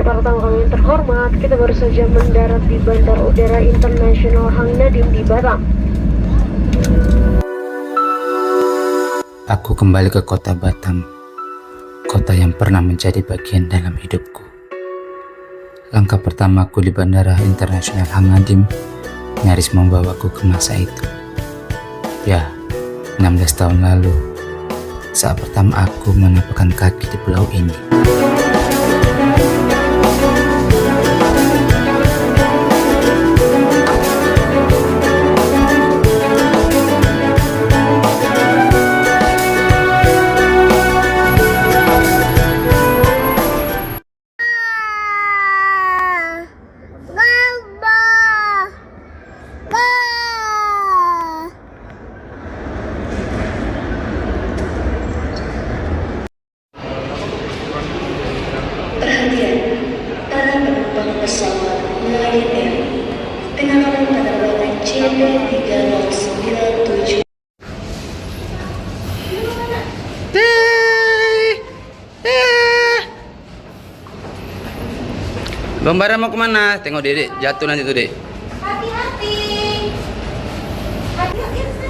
para tamu kami yang terhormat, kita baru saja mendarat di Bandar Udara Internasional Hang Nadiem di Batam. Aku kembali ke kota Batam, kota yang pernah menjadi bagian dalam hidupku. Langkah pertamaku di Bandara Internasional Hang Nadiem nyaris membawaku ke masa itu. Ya, 16 tahun lalu, saat pertama aku menapakkan kaki di pulau ini. Pesawat Lion Air dengan nomor penerbangan CB3097. Bang Bara mau kemana? Tengok Dedek jatuh nanti tuh, Dek. Hati-hati. Hati-hati.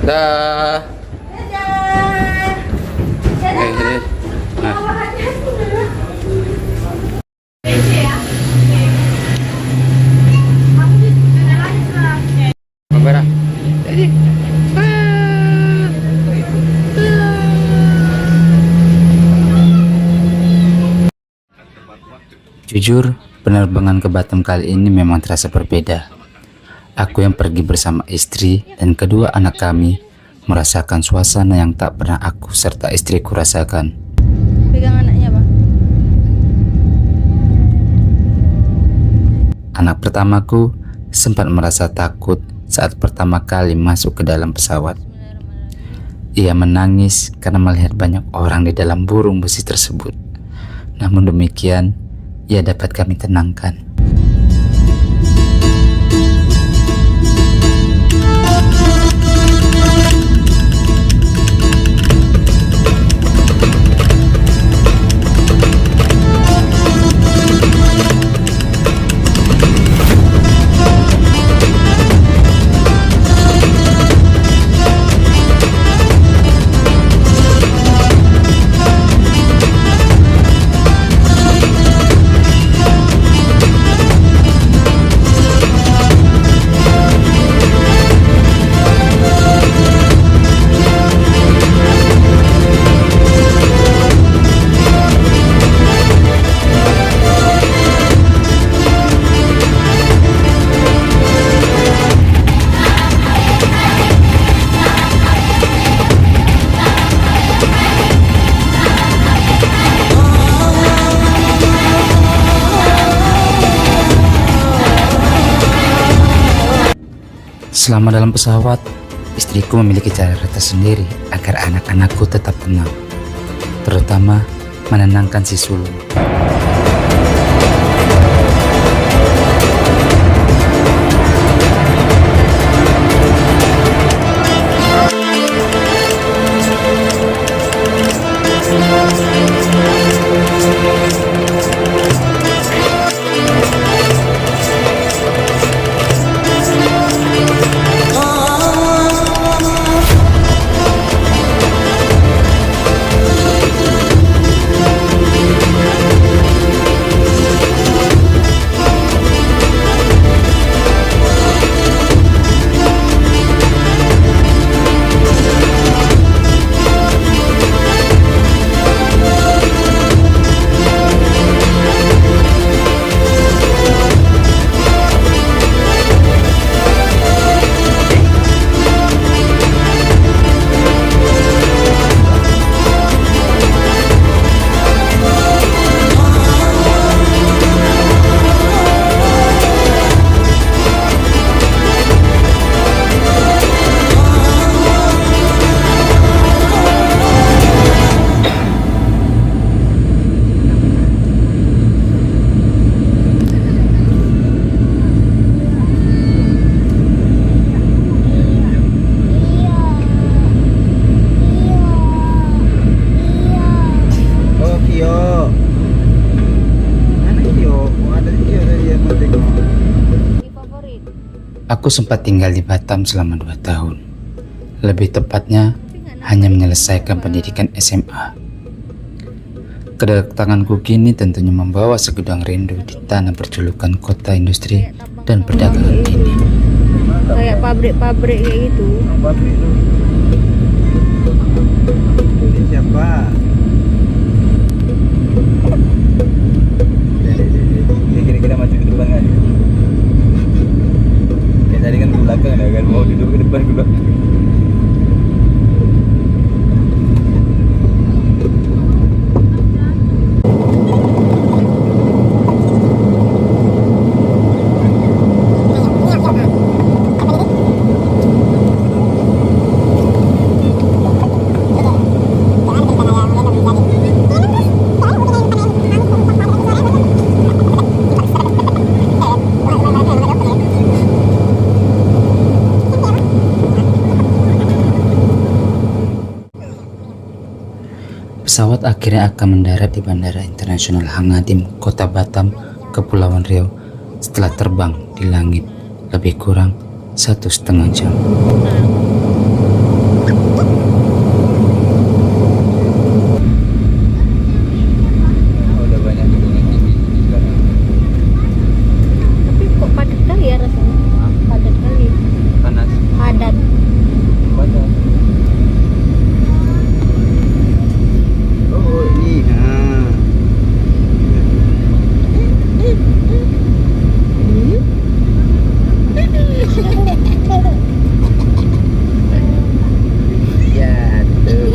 Dah. Dadah. Dadah. Dedek. Nah. Bang Bara. Dedek. Jujur, penerbangan ke Batam kali ini memang terasa berbeda. Aku yang pergi bersama istri dan kedua anak kami merasakan suasana yang tak pernah aku serta istriku rasakan. Pegang anaknya, Bang. Anak pertamaku sempat merasa takut saat pertama kali masuk ke dalam pesawat. Ia menangis karena melihat banyak orang di dalam burung besi tersebut. Namun demikian, ia dapat kami tenangkan. Selama dalam pesawat, istriku memiliki cara tersendiri agar anak-anakku tetap tenang, terutama menenangkan si sulung. Aku sempat tinggal di Batam selama 2 tahun. Lebih tepatnya, hanya menyelesaikan pendidikan SMA. Kedatanganku kini tentunya membawa segudang rindu di tanah berjulukan kota industri dan perdagangan ini. Kayak pabrik-pabrik kayak gitu. Pabrik itu. Ini siapa? Ini kira-kira maju ke depan kan? Kayak tadi kan ke belakang ya kan, mau duduk ke depan ke belakang. Pesawat akhirnya akan mendarat di Bandara Internasional Hang Nadiem, Kota Batam, Kepulauan Riau setelah terbang di langit lebih kurang 1,5 jam. Oh, udah banyak gedung yang tinggi sekarang. Tapi kok padat kali ya rasanya? Padat kali. Panas. Padat. Panas. Oh, ini. Nah. Ya, tuh.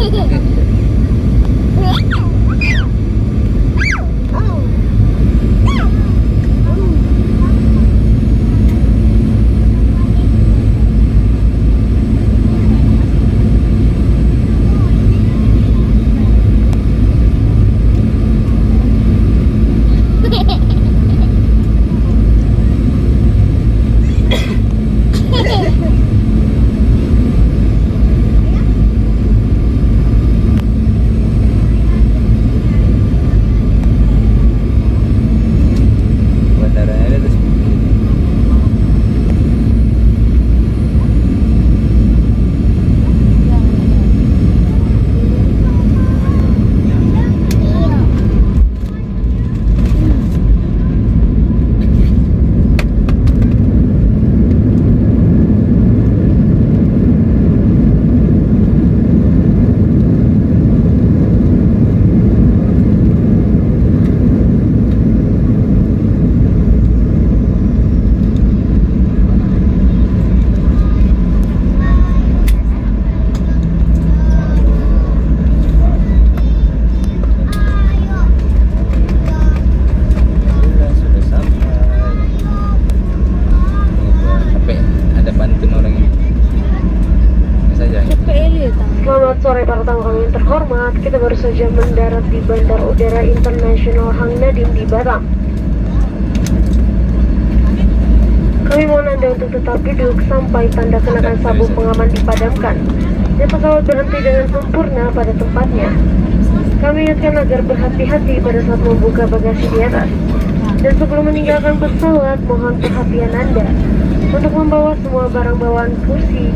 Bandaranya ada di sini. Sudah sampai. Sampai ada pantun orang ini. Saja. Capek Eli tang. Selamat sore para tamu kami yang terhormat. Kita baru saja mendarat di Bandar Udara Internasional Hang Nadiem di Batam. Kami mohon Anda untuk tetap duduk sampai tanda kenakan sabuk pengaman dipadamkan dan pesawat berhenti dengan sempurna pada tempatnya. Kami ingatkan agar berhati-hati pada saat membuka bagasi di atas. Dan sebelum meninggalkan pesawat, mohon perhatian Anda untuk membawa semua barang bawaan kursi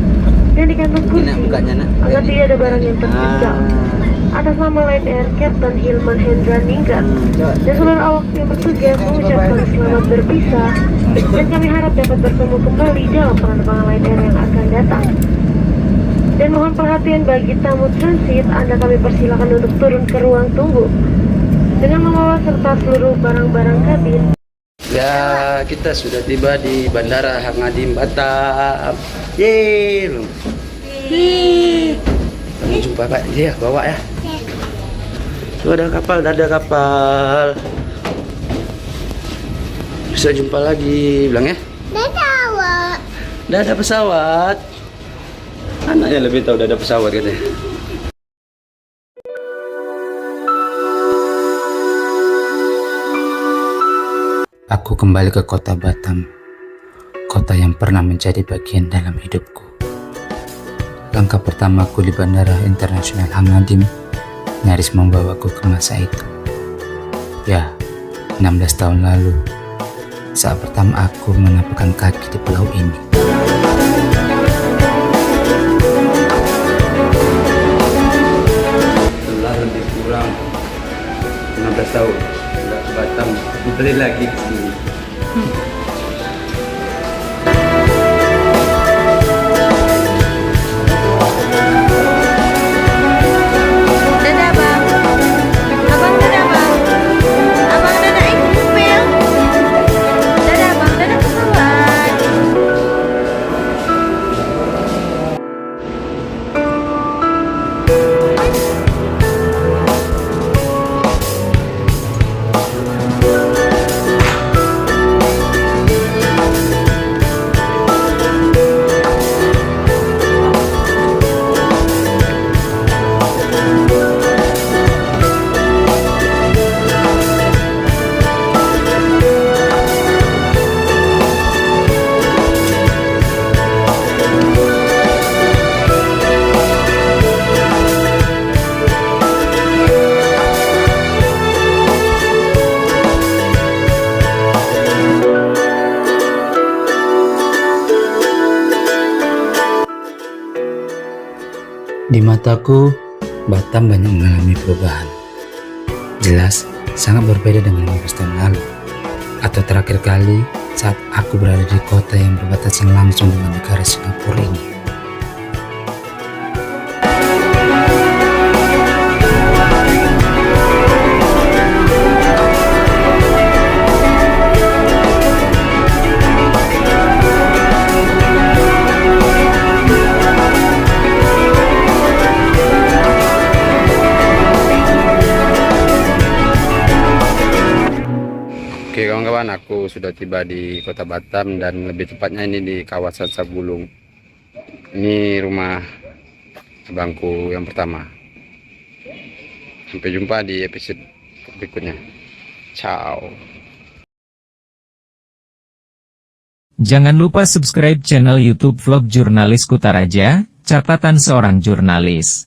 dan di kantong kursi agar tidak ada barang yang tertinggal. Atas nama Lion Air, Kapten Hilman Hendra Ningrat dan seluruh awak yang bertugas mengucapkan selamat berpisah dan kami harap dapat bertemu kembali dalam penerbangan Lion Air yang akan datang. Dan mohon perhatian bagi tamu transit, Anda kami persilakan untuk turun ke ruang tunggu dengan membawa serta seluruh barang-barang kabin. Ya, kita sudah tiba di Bandara Hang Nadiem Batam. Yeay. Kamu jumpa Pak, dia bawa ya. Tuh ada kapal. Bisa jumpa lagi, bilang ya. Dadah pesawat. Anaknya lebih tahu dadah pesawat katanya. Aku kembali ke kota Batam, kota yang pernah menjadi bagian dalam hidupku. Langkah pertamaku di Bandara Internasional Hang Nadiem nyaris membawaku ke masa itu. Ya, 16 tahun lalu, saat pertama aku menapakkan kaki di pulau ini. Balik lagi ke sini. Dadah bang. Abang dadah bang. Abang dadah ikut mobil. Dadah bang, dadah pesawat. Di mataku, Batam banyak mengalami perubahan. Jelas, sangat berbeda dengan 15 tahun lalu. Atau terakhir kali saat aku berada di kota yang berbatasan langsung dengan negara Singapura ini. Oke kawan-kawan, aku sudah tiba di kota Batam dan lebih tepatnya ini di kawasan Sabulung. Ini rumah abangku yang pertama. Sampai jumpa di episode berikutnya. Ciao. Jangan lupa subscribe channel YouTube Vlog Jurnalis Kutaraja, catatan seorang jurnalis.